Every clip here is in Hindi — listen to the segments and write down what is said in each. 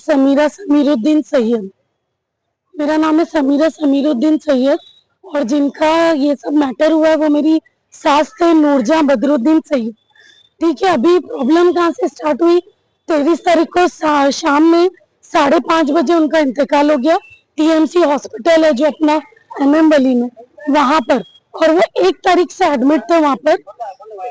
समीरा समीरुद्दीन सैयद। मेरा नाम है समीरा समीरुद्दीन सैयद और जिनका ये सब मैटर हुआ है वो मेरी सास थे नूरजहां बदरुद्दीन सैयद। ठीक है, अभी प्रॉब्लम कहाँ से स्टार्ट हुई, 23 तारीख को शाम में 5:30 बजे उनका इंतकाल हो गया। टीएमसी हॉस्पिटल है जो अपना एमएम वली में, वहां पर, और वो 1 तारीख से एडमिट थे वहां पर,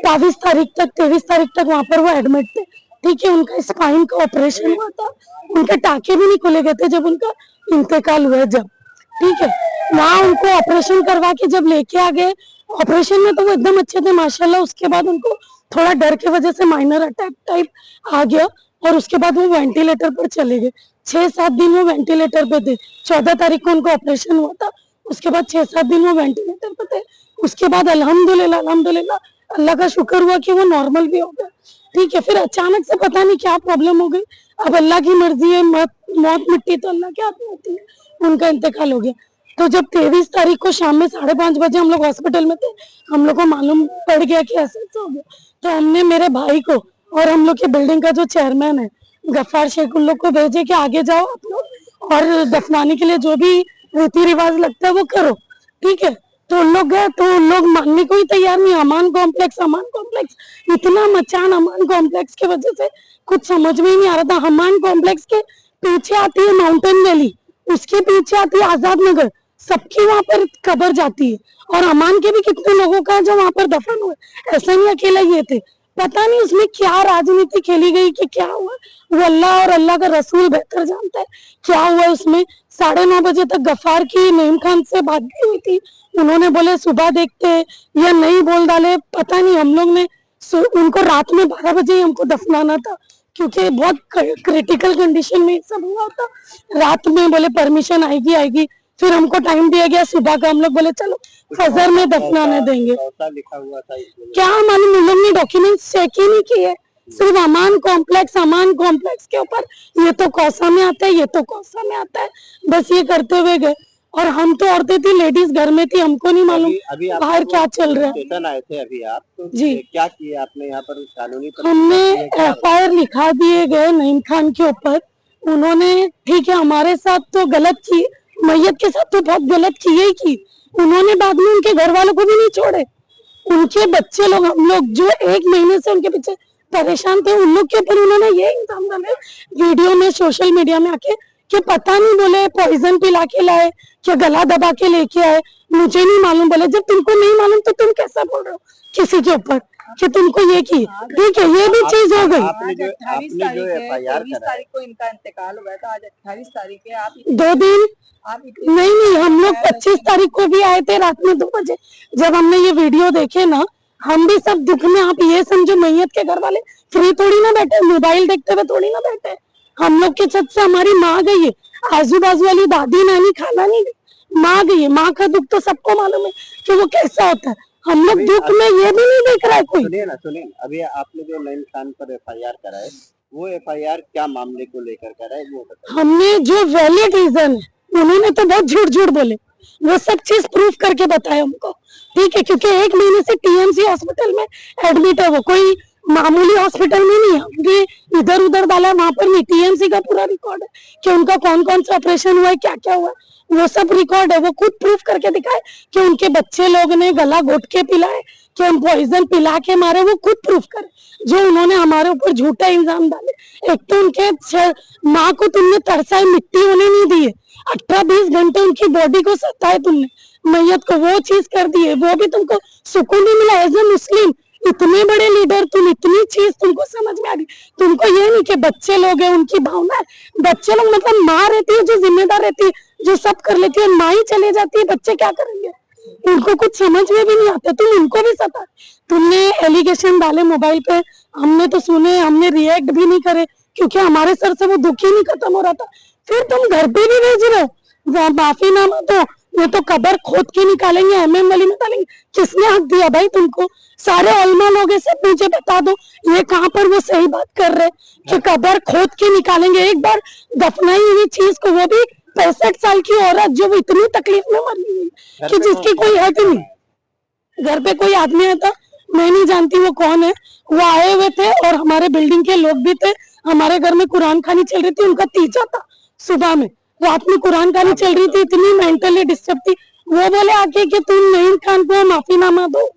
23 तारीख तक वहां पर वो एडमिट थे। ठीक है, उनका स्पाइन का ऑपरेशन हुआ था, उनके टाके भी नहीं खोले गए थे जब उनका इंतकाल हुआ जब। ठीक है, वहाँ उनको ऑपरेशन करवा के जब लेके आ गए, ऑपरेशन में तो वो एकदम अच्छे थे माशाल्लाह। उसके बाद उनको थोड़ा डर की वजह से माइनर अटैक टाइप आ गया और उसके बाद वो वेंटिलेटर पर चले गए। 6-7 दिन वो वेंटिलेटर पे थे। 14 तारीख को उनको ऑपरेशन हुआ था, उसके बाद 6-7 दिन वो वेंटिलेटर पे थे। उसके बाद अल्हम्दुलिल्लाह अल्हम्दुलिल्लाह अल्लाह का शुक्र हुआ कि वो नॉर्मल भी हो गया। ठीक है, फिर अचानक से पता नहीं क्या प्रॉब्लम हो गई। अब अल्लाह की मर्जी है, मौत मिट्टी तो अल्लाह के हाथ में होती है। उनका इंतकाल हो गया। तो जब 23 तारीख को शाम में 5:30 बजे हम लोग हॉस्पिटल में थे, हम लोग को मालूम पड़ गया कि ऐसा हो गया। तो हमने मेरे भाई को और हम लोग के बिल्डिंग का जो चेयरमैन है गफ्फार शेख, उन लोग को भेजे कि आगे जाओ आप लोग और दफनाने के लिए जो भी रीति रिवाज लगता है वो करो। ठीक है, तो उन लोग गए, तो उन लोग मानने को ही तैयार नहीं। अमान कॉम्प्लेक्स इतना मचान अमान कॉम्प्लेक्स की वजह से कुछ समझ में ही नहीं आ रहा था। अमान कॉम्प्लेक्स के पीछे आती है माउंटेन वैली, उसके पीछे आती है आजाद नगर, सबकी वहां पर कब्र जाती है। और अमान के भी कितने लोगों का जो वहां पर दफन हुए, ऐसा नहीं अकेला ये थे। पता नहीं उसमें क्या राजनीति खेली गई कि क्या हुआ, वो अल्लाह और अल्लाह का रसूल बेहतर जानता है क्या हुआ उसमें। 9:30 बजे तक गफ्फार की नईम खान से बात भी हुई थी, उन्होंने बोले सुबह देखते या नहीं बोल डाले पता नहीं। हम लोग ने उनको रात में 12 बजे ही हमको दफनाना था क्योंकि बहुत क्रिटिकल कंडीशन में सब हुआ था। रात में बोले परमिशन आएगी, फिर हमको टाइम दिया गया सुबह का, हम लोग बोले चलो फजर में दफनाने देंगे। लिखा हुआ था क्या मालूम, उन लोग ने डॉक्यूमेंट्स चेक ही नहीं किए। सिर्फ अमान कॉम्प्लेक्स के ऊपर ये तो कौसा में आता है, ये तो कौसा में आता है, बस ये करते हुए गए। और हम तो औरतें थी, लेडीज घर में थी, हमको नहीं मालूम बाहर क्या चल रहा है। स्टेशन आए थे अभी आप, तो जी क्या किए आपने यहाँ पर कानूनी? हमने FIR लिखा दिए गए नईम खान के ऊपर। उन्होंने ठीक है हमारे साथ तो गलत की, मैयत के साथ तो बहुत गलत किए ही की। उन्होंने बाद में उनके घर वालों को भी नहीं छोड़े। उनके बच्चे लोग, हम लोग जो 1 महीने से उनके पीछे परेशान थे, उन लोग के ऊपर उन्होंने ये इल्जाम डाले वीडियो में, सोशल मीडिया में आके कि पता नहीं बोले पॉइजन पिला के लाए कि गला दबा के लेके आए, मुझे नहीं मालूम। बोले जब तुमको नहीं मालूम तो तुम कैसा बोल रहे हो किसी के ऊपर कि तुमको ये की। ठीक है, ये भी चीज हो गई। आपने जो FIR तारीख को इनका इंतकाल हुआ था, आज 28 तारीख है। आप 2 दिन आप नहीं, हम लोग 25 तारीख को भी आए थे रात में 2 बजे। जब हमने ये वीडियो देखे ना, हम भी सब दुख में, आप ये समझो मैयत के घर वाले फ्री थोड़ी ना बैठे, मोबाइल देखते हुए थोड़ी ना बैठे। हम लोग के छत से हमारी माँ गई है, आजू बाजू वाली दादी नानी खाना नहीं गई, माँ गई है। माँ का दुख तो सबको मालूम है कि वो कैसा होता है। हम लोग दुख में ये भी नहीं देख रहा है कोई। सुनिए अभी आपने जो नईम खान पर FIR करा है, वो FIR क्या मामले को लेकर करा है वो बताइए। हमने जो वैलिड रीजन है, उन्होंने तो बहुत झूठ बोले, वो सब चीज प्रूफ करके बताया हमको। ठीक है, क्योंकि 1 महीने से TMC हॉस्पिटल में एडमिट है, वो कोई मामूली हॉस्पिटल में नहीं है। उनके इधर उधर डाला, वहां पर नहीं, TMC का पूरा रिकॉर्ड है कि उनका कौन कौन सा ऑपरेशन हुआ है, क्या क्या हुआ, वो सब रिकॉर्ड है। वो खुद प्रूफ करके दिखाए कि उनके बच्चे लोग ने गला घोट के पिलाए, कि हम पॉइजन पिला के मारे, वो खुद प्रूफ करे। जो उन्होंने हमारे ऊपर झूठा इल्जाम डाले, एक तो उनके माँ को तुमने तरसाई, मिट्टी होने नहीं दी है, 18-20 घंटे उनकी बॉडी को सताए तुमने, मैयत को वो चीज कर दी है, वो भी तुमको सुकून नहीं मिला। एज ए मुस्लिम इतने बड़े लीडर, तुम इतनी चीज तुमको समझ में आ गई। तुमको ये नहीं कि बच्चे लोग हैं, उनकी भावना है, बच्चे लोग मतलब माँ रहती है जो जिम्मेदार रहती है, जो सब कर लेती है, माँ ही चले जाती है, बच्चे क्या करेंगे, उनको कुछ समझ में भी नहीं आता। तुम उनको भी सता, तुमने एलिगेशन डाले मोबाइल पे, हमने तो सुने, हमने रिएक्ट भी नहीं करे क्योंकि हमारे सर से वो दुख ही नहीं खत्म हो रहा था। फिर तुम घर पे भी भेज रहे हो माफीनामा, तो ये तो कब्र खोद के निकालेंगे, MM वाली में डालेंगे। किसने हक दिया भाई तुमको? सारे उलमा लोग से मुझे बता दो, ये कहाँ पर वो सही बात कर रहे कि कब्र खोद के निकालेंगे। एक बार दफनाई हुई चीज को, वो भी 65 साल की औरत जो वो इतनी तकलीफ में मर गई कि जिसकी कोई हद नहीं। घर पे कोई आदमी आता, मैं नहीं जानती वो कौन है, वो आए हुए थे और हमारे बिल्डिंग के लोग भी थे, हमारे घर में कुरान खानी चल रही थी, उनका तीजा था सुबह में, रात में कुरान खानी चल रही थी, इतनी मेंटली डिस्टर्ब थी। वो बोले आके कि तुम नईम खान को माफीनामा दो,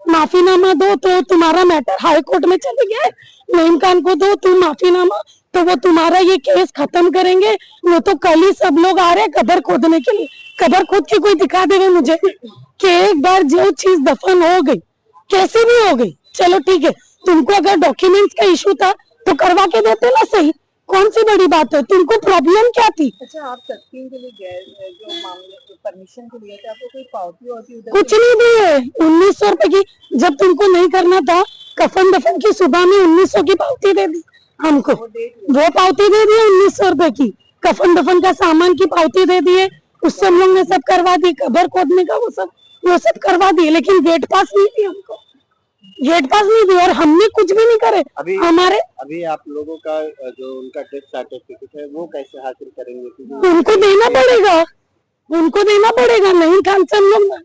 माफीनामा दो तो तुम्हारा मैटर हाई कोर्ट में चले गया है, नईम खान को दो तुम माफीनामा तो वो तुम्हारा ये केस खत्म करेंगे। वो तो कल ही सब लोग आ रहे हैं कबर खोदने के लिए, कबर खोद के कोई दिखा देवे मुझे कि एक बार जो चीज दफन हो गई, कैसे भी हो गई, चलो ठीक है, तुमको अगर डॉक्यूमेंट्स का इशू था तो करवा के देते ना, सही, कौन सी बड़ी बात है, तुमको प्रॉब्लम क्या थी? अच्छा, आप तदफीन के लिए गए जो मामले परमिशन के लिए थे, आपको कोई पावती होती उधर? कुछ नहीं दी है, 1900 रुपए की, जब तुमको नहीं करना था कफन दफन की, सुबह में 1900 की पावती दे दी हमको, वो पावती दे दी 1900 रुपए की, कफन दफन का सामान की पावती दे दी है, उससे हम लोग ने सब करवा दी, कबर खोदने का वो सब करवा दी, लेकिन गेट पास नहीं दी हमको, गेट पास नहीं दी, और हमने कुछ भी नहीं करे। अभी हमारे अभी आप लोगों का जो उनका डेथ सर्टिफिकेट है वो कैसे हासिल करेंगे? क्योंकि उनको देना पड़ेगा, उनको देना पड़ेगा, नहीं खान से हम लोग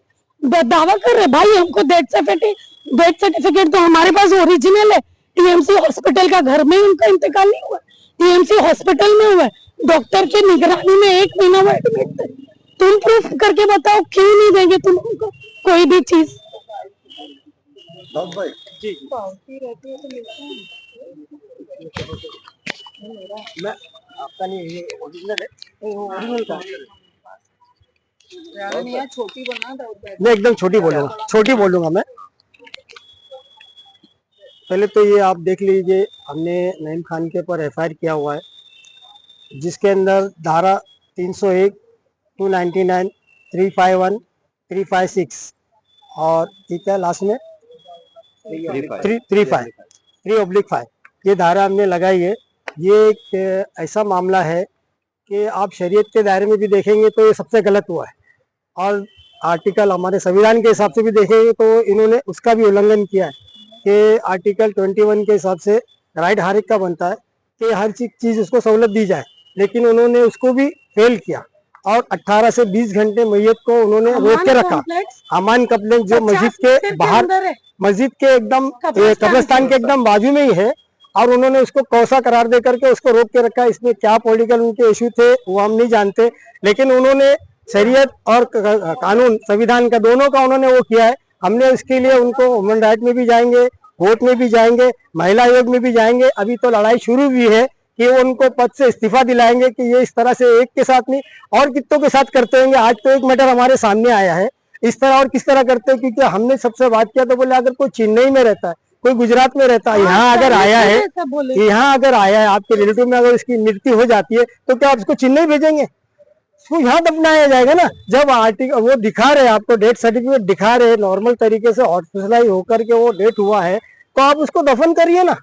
दावा कर रहे भाई, हमको डेथ सर्टिफिकेट तो हमारे पास ओरिजिनल है, टीएमसी हॉस्पिटल का, घर में उनका इंतकाल नहीं हुआ, टीएमसी हॉस्पिटल में हुआ है, डॉक्टर के निगरानी में 1 महीना वो एडमिट थे। तुम प्रूफ करके बताओ क्यों नहीं देंगे तुम हमको कोई भी चीज? पावती रहती है तो मिलता है। मैं आपका नहीं ओरिजिनल है, ओरिजिनल का यार नहीं यार, छोटी बना था उधर। मैं एकदम छोटी बोलूंगा मैं। पहले तो ये आप देख लीजिए, हमने नईम खान के ऊपर एफआईआर किया हुआ है, जिसके अंदर धारा 301, 299, 351, 356 और ठीक है लास्ट में 3/5 ये धारा हमने लगाई है। ये एक ऐसा मामला है कि आप शरीयत के दायरे में भी देखेंगे तो ये सबसे गलत हुआ है, और आर्टिकल हमारे संविधान के हिसाब से भी देखेंगे तो इन्होंने उसका भी उल्लंघन किया है कि आर्टिकल 21 के हिसाब से राइट हर एक का बनता है कि हर चीज उसको सहूलत दी जाए, लेकिन उन्होंने उसको भी फेल किया और 18 से 20 घंटे मैयत को उन्होंने रोक के रखा। अमान कॉम्प्लेक्स जो मस्जिद के बाहर, मस्जिद के एकदम कब्रिस्तान के एकदम बाजू में ही है, और उन्होंने उसको कौसा करार दे करके उसको रोक के रखा। इसमें क्या पॉलिटिकल उनके इशू थे वो हम नहीं जानते, लेकिन उन्होंने शरीयत और कानून संविधान का दोनों का उन्होंने वो किया है। हमने उसके लिए उनको ह्यूमन राइट में भी जाएंगे, कोर्ट में भी जाएंगे, महिला आयोग में भी जाएंगे। अभी तो लड़ाई शुरू हुई है कि वो उनको पद से इस्तीफा दिलाएंगे कि ये इस तरह से एक के साथ नहीं और कितनों के साथ करते होंगे। आज तो एक मैटर हमारे सामने आया है, इस तरह और किस तरह करते हैं, क्योंकि हमने सबसे बात किया तो बोले अगर कोई चेन्नई में रहता है, कोई गुजरात में रहता है, यहाँ अगर आया है, यहाँ अगर आया है आपके रिलेटिव में, अगर उसकी मृत्यु हो जाती है तो क्या आप उसको चेन्नई भेजेंगे? उसको यहाँ दफनाया जाएगा ना। जब आर्टिकल वो दिखा रहे आपको डेथ सर्टिफिकेट दिखा रहे नॉर्मल तरीके से हॉस्पिटलाइज होकर के वो डेथ हुआ है, तो आप उसको दफन करिए ना।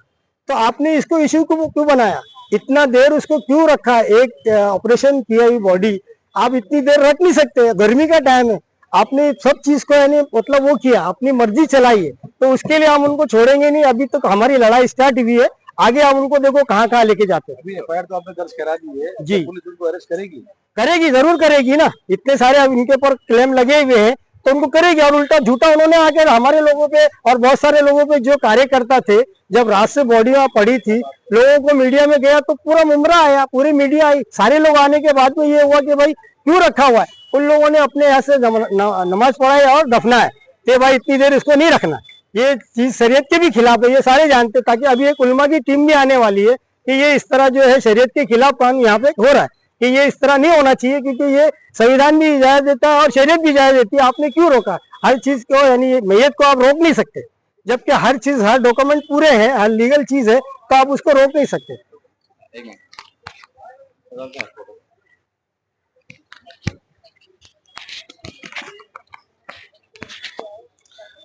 तो आपने इसको इश्यू क्यों बनाया? इतना देर उसको क्यों रखा? एक ऑपरेशन किया हुई बॉडी आप इतनी देर रख नहीं सकते, गर्मी का टाइम है। आपने सब चीज को यानी मतलब वो किया, अपनी मर्जी चलाई है, तो उसके लिए हम उनको छोड़ेंगे नहीं। अभी तक हमारी लड़ाई स्टार्ट हुई है, आगे आप उनको देखो कहाँ लेके जाते हैं। अभी एफआईआर तो आपने दर्ज करा दी है जी, पुलिस उनको अरेस्ट करेगी? करेगी, जरूर करेगी ना। इतने सारे अब इनके ऊपर क्लेम लगे हुए हैं तो उनको करेगी। और उल्टा झूठा उन्होंने आकर हमारे लोगों पे और बहुत सारे लोगों पे, जो कार्यकर्ता थे, जब रात से बॉडी वहां पड़ी थी, लोगों को मीडिया में गया तो पूरा मुमरा आया, पूरी मीडिया आई, सारे लोग आने के बाद में ये हुआ कि भाई क्यों रखा हुआ है। उन लोगों ने अपने यहाँ से नमाज पढ़ाई और दफनाया कि भाई इतनी देर इसको नहीं रखना। ये चीज शरीयत के भी खिलाफ है, ये सारे जानते। ताकि अभी एक उलमा की टीम भी आने वाली है कि ये इस तरह जो है शरीयत के खिलाफ काम यहाँ पे हो रहा है, कि ये इस तरह नहीं होना चाहिए, क्योंकि ये संविधान भी इजाजत देता है और शरीयत भी इजाजत देती है। आपने क्यों रोका? हर चीज को यानी मैयत को आप रोक नहीं सकते, जबकि हर चीज, हर डॉक्यूमेंट पूरे हैं, हर लीगल चीज है, तो आप उसको रोक नहीं सकते।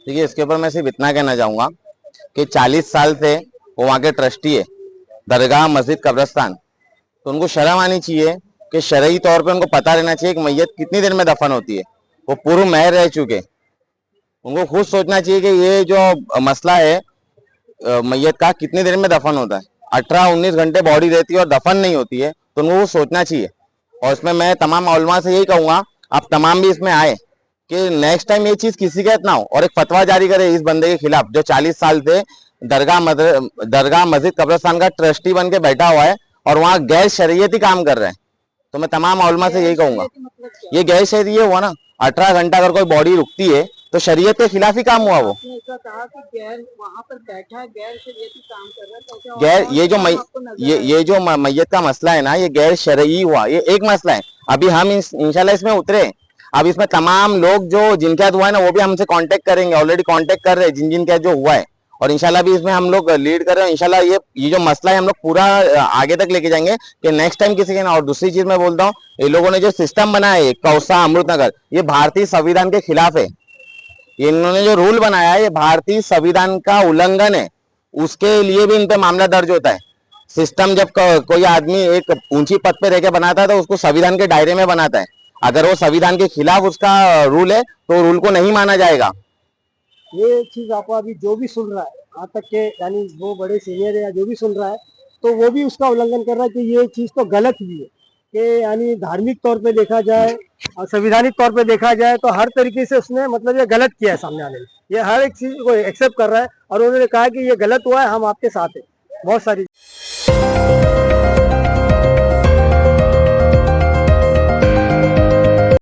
देखिए, इसके ऊपर मैं सिर्फ इतना कहना चाहूंगा कि 40 साल से वो वहाँ के ट्रस्टी है, दरगाह, मस्जिद, कब्रिस्तान, तो उनको शर्म आनी चाहिए कि शरई तौर पे उनको पता रहना चाहिए कि मैयत कितनी देर में दफन होती है। वो पूर्व महर रह चुके, उनको खुद सोचना चाहिए कि ये जो मसला है मैयत का कितनी देर में दफन होता है। 18-19 घंटे बॉडी रहती है और दफन नहीं होती है, तो उनको वो सोचना चाहिए। और इसमें मैं तमाम उलमा से यही कहूंगा, आप तमाम भी इसमें आए कि नेक्स्ट टाइम ये चीज किसी के साथ ना हो, और एक फतवा जारी करे इस बंदे के खिलाफ जो 40 साल से दरगाह मस्जिद कब्रिस्तान का ट्रस्टी बन के बैठा हुआ है और वहाँ गैर शरीयती काम कर रहे हैं। तो मैं तमाम उलमा से यही कहूंगा, ये गैर शरीय हुआ ना। 18 घंटा अगर कोई बॉडी रुकती है तो शरीयत के खिलाफ ही काम हुआ वो। आपने ऐसा कहा कि गैर वहाँ पर बैठा है, गैर शरीयती काम कर रहा है, तो क्या गैर और ये जो आपको नजर आया? ये जो मैयत का मसला है ना, ये गैर शरई हुआ, ये एक मसला है। अभी हम इंशाल्लाह इसमें उतरे। अब इसमें तमाम लोग जो जिनके साथ हुआ है ना, वो भी हमसे कांटेक्ट करेंगे, ऑलरेडी कांटेक्ट कर रहे हैं जिन के जो हुआ है। और इंशाल्लाह भी इसमें हम लोग लीड कर रहे हैं। इंशाल्लाह ये जो मसला है हम लोग पूरा आगे तक लेके जाएंगे कि नेक्स्ट टाइम किसी के ना। और दूसरी चीज मैं बोलता हूँ, ये लोगों ने जो सिस्टम बनाया है कौसा अमृतनगर, ये भारतीय संविधान के खिलाफ है। इन्होंने जो रूल बनाया है ये भारतीय संविधान का उल्लंघन है, उसके लिए भी इन पे मामला दर्ज होता है। सिस्टम जब कोई आदमी एक ऊंची पद पे रह के बनाता है तो उसको संविधान के दायरे में बनाता है। अगर वो संविधान के खिलाफ उसका रूल है तो रूल को नहीं माना जाएगा। ये चीज आपको अभी जो भी सुन रहा है, यहाँ तक के यानी वो बड़े सीनियर है या जो भी सुन रहा है, तो वो भी उसका उल्लंघन कर रहा है कि ये चीज तो गलत भी है। कि यानी धार्मिक तौर पे देखा जाए और संवैधानिक तौर पे देखा जाए तो हर तरीके से उसने मतलब ये गलत किया है सामने आने में। ये हर एक चीज को एक्सेप्ट कर रहा है और उन्होंने कहा कि ये गलत हुआ है, हम आपके साथ हैं। बहुत सारी